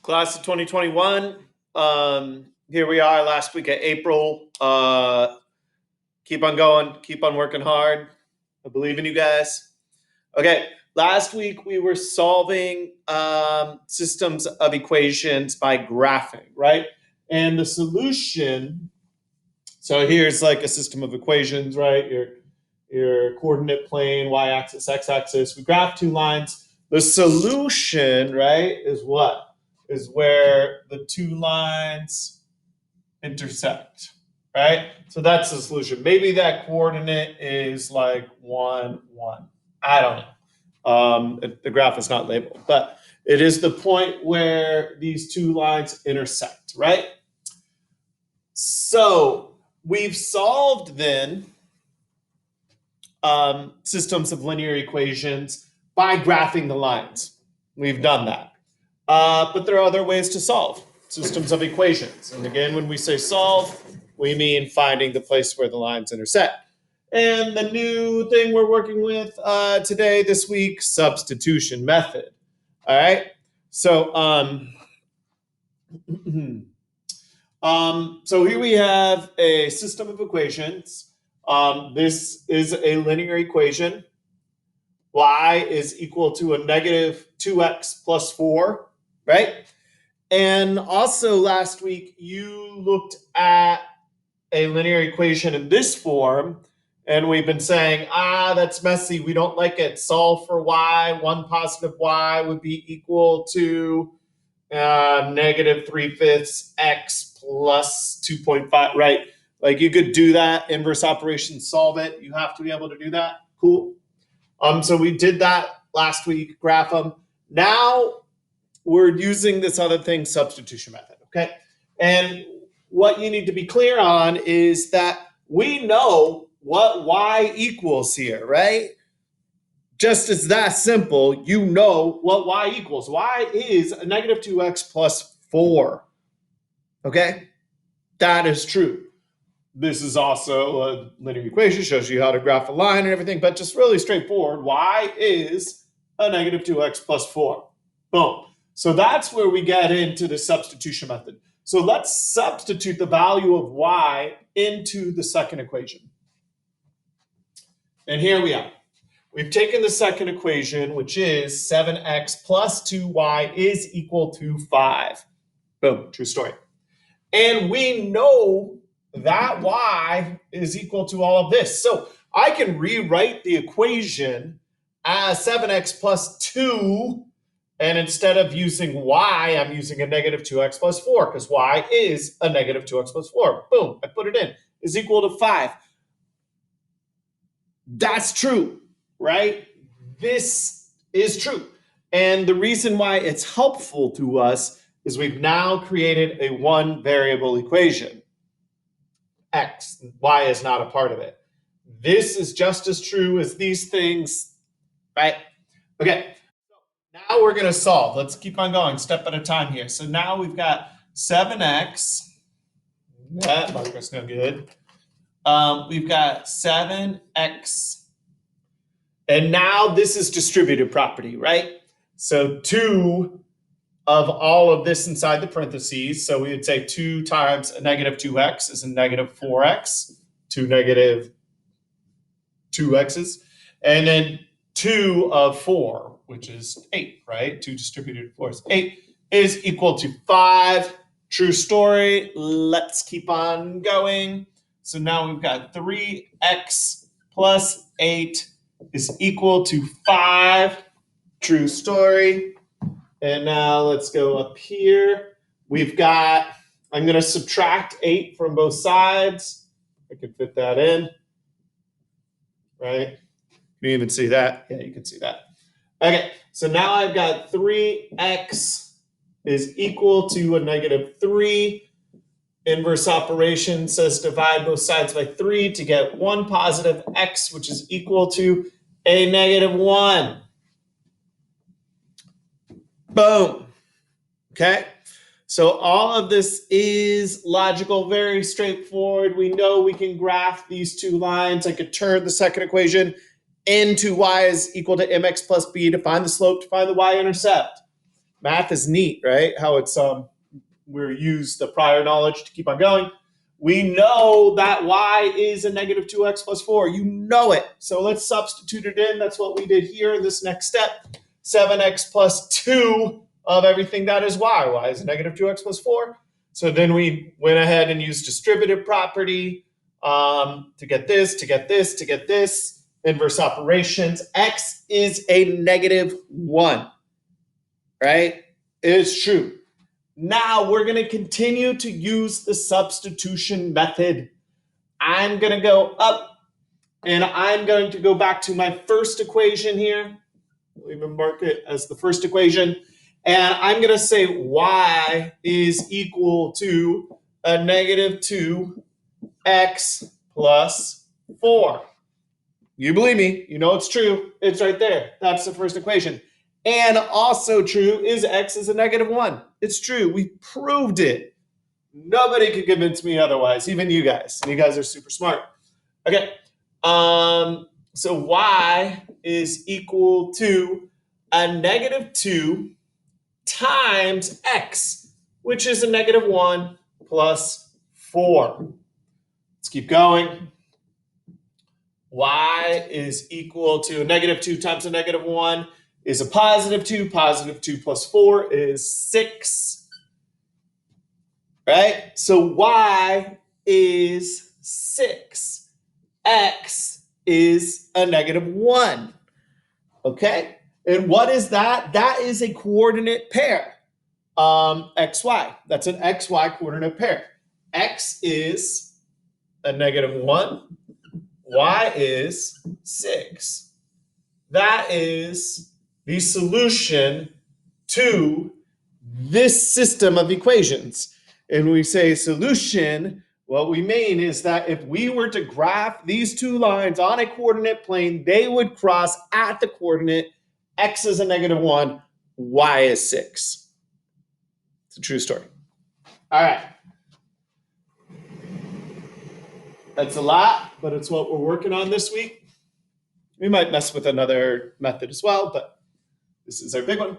Class of 2021. Here we are last week of April. Keep on going, keep on working hard. I believe in you guys. Okay, last week we were solving systems of equations by graphing, right? And the solution, so here's like a system of equations, right? Your coordinate plane, y-axis, x-axis. We graph two lines. The solution, right, is what? Is where the two lines intersect, right? So that's the solution. Maybe that coordinate is like 1, 1. I don't know. The graph is not labeled, but it is the point where these two lines intersect, right? So we've solved then systems of linear equations by graphing the lines. We've done that. But there are other ways to solve systems of equations. And again, when we say solve, we mean finding the place where the lines intersect. And the new thing we're working with today, this week, substitution method. All right. So, so here we have a system of equations. This is a linear equation. Y is equal to a negative 2x plus 4, right? And also last week, you looked at a linear equation in this form, and we've been saying, that's messy. We don't like it. Solve for y. 1 positive y would be equal to negative 3/5 x plus 2.5, right? Like you could do that, inverse operation, solve it. You have to be able to do that. Cool. So we did that last week, graph them. Now we're using this other thing, substitution method, okay? And what you need to be clear on is that we know what y equals here, right? Just as that simple, you know what y equals. Y is a negative 2x plus 4, okay? That is true. This is also a linear equation, shows you how to graph a line and everything, but just really straightforward. Y is a negative 2x plus 4. Boom. So that's where we get into the substitution method. So let's substitute the value of y into the second equation. And here we are. We've taken the second equation, which is 7x plus 2y is equal to 5. Boom, true story. And we know that y is equal to all of this. So I can rewrite the equation as 7x plus 2, and instead of using y, I'm using a negative 2x plus 4, because y is a negative 2x plus 4. Boom, I put it in, is equal to 5. That's true, right? This is true. And the reason why it's helpful to us is we've now created a one variable equation. X, y is not a part of it. This is just as true as these things, right? Okay, now we're gonna solve. Let's keep on going, step at a time here. So now we've got 7x, that marker's no good. We've got 7x, and now this is distributive property, right? So 2 of all of this inside the parentheses. So we would say 2 times a negative 2x is a negative 4x, 2 negative 2x's. And then 2 of 4, which is 8, right? 2 distributed 4 is 8, is equal to 5. True story. Let's keep on going. So now we've got 3x plus 8 is equal to 5. True story. And now let's go up here. We've got, I'm going to subtract 8 from both sides. I can fit that in, right? Can you even see that? Yeah, you can see that. Okay, so now I've got 3x is equal to a negative 3. Inverse operation says divide both sides by 3 to get 1 positive x, which is equal to a negative 1. Boom. Okay. So all of this is logical, very straightforward. We know we can graph these two lines. I could turn the second equation into y is equal to mx plus b to find the slope, to find the y-intercept. Math is neat, right? How it's we use the prior knowledge to keep on going. We know that y is a negative 2x plus 4. You know it. So let's substitute it in. That's what we did here in this next step. 7x plus 2 of everything that is y. Y is a negative 2x plus 4. So then we went ahead and used distributive property to get this, to get this, to get this. Inverse operations. X is a negative 1. Right? It is true. Now we're going to continue to use the substitution method. I'm going to go up and I'm going to go back to my first equation here. We'll even mark it as the first equation. And I'm going to say y is equal to a negative 2x plus 4. You believe me, you know it's true. It's right there. That's the first equation. And also true is x is a negative 1. It's true. We proved it. Nobody could convince me otherwise, even you guys. And you guys are super smart. Okay. So y is equal to a negative 2 times x, which is a negative 1 plus 4. Let's keep going. Y is equal to a negative 2 times a negative 1 is a positive 2. Positive 2 plus 4 is 6. Right? So y is 6. X is a negative 1. Okay? And what is that? That is a coordinate pair. XY. That's an XY coordinate pair. X is a negative 1. Y is 6. That is the solution to this system of equations. And when we say solution, what we mean is that if we were to graph these two lines on a coordinate plane, they would cross at the coordinate x is a negative 1, y is 6. It's a true story. All right. That's a lot, but it's what we're working on this week. We might mess with another method as well, but this is our big one.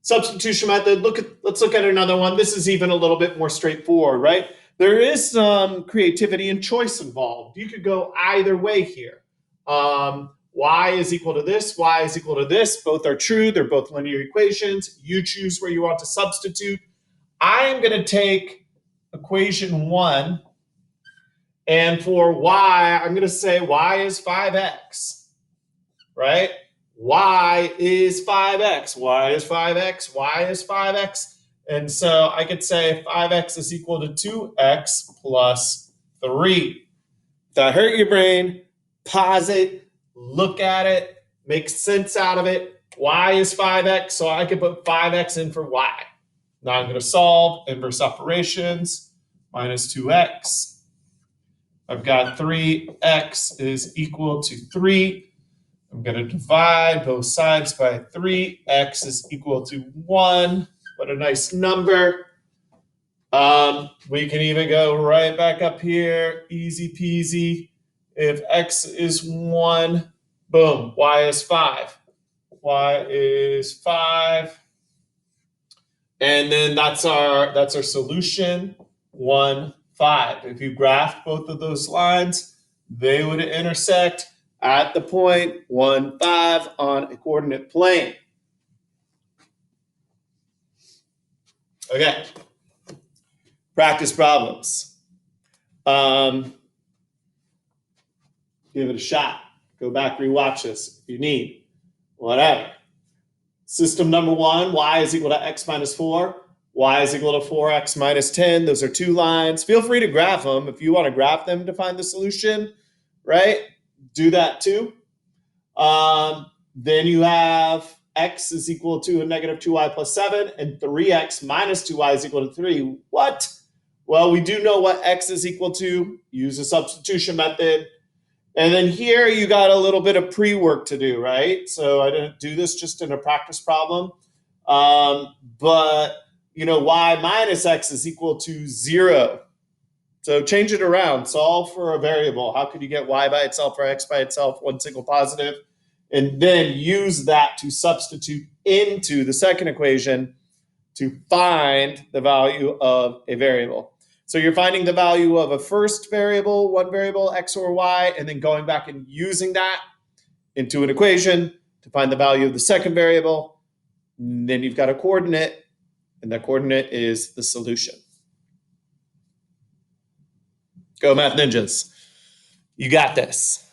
Substitution method. Let's look at another one. This is even a little bit more straightforward, right? There is some creativity and choice involved. You could go either way here. Y is equal to this, y is equal to this. Both are true. They're both linear equations. You choose where you want to substitute. I am going to take equation 1, and for y, I'm going to say y is 5x, right? Y is 5x, y is 5x, y is 5x. And so I could say 5x is equal to 2x plus 3. If that hurt your brain, pause it, look at it, make sense out of it. Y is 5x, so I could put 5x in for y. Now I'm going to solve inverse operations, minus 2x. I've got 3x is equal to 3. I'm going to divide both sides by 3. X is equal to 1. What a nice number. We can even go right back up here. Easy peasy. If x is 1, boom, y is 5. Y is 5. And then that's our solution, 1, 5. If you graphed both of those lines, they would intersect at the point 1, 5 on a coordinate plane. Okay. Practice problems. Give it a shot. Go back, rewatch this if you need. Whatever. System number 1, y is equal to x minus 4. Y is equal to 4x minus 10. Those are two lines. Feel free to graph them if you want to graph them to find the solution, right? Do that too. Then you have x is equal to a negative 2y plus 7, and 3x minus 2y is equal to 3. What? Well, we do know what x is equal to. Use the substitution method. And then here you got a little bit of pre-work to do, right? So I didn't do this just in a practice problem. But, y minus x is equal to 0. So change it around. Solve for a variable. How could you get y by itself or x by itself, one single positive? And then use that to substitute into the second equation. to find the value of a variable. So you're finding the value of a first variable, one variable, x or y, and then going back and using that into an equation to find the value of the second variable. And then you've got a coordinate, and that coordinate is the solution. Go Math Ninjas. You got this.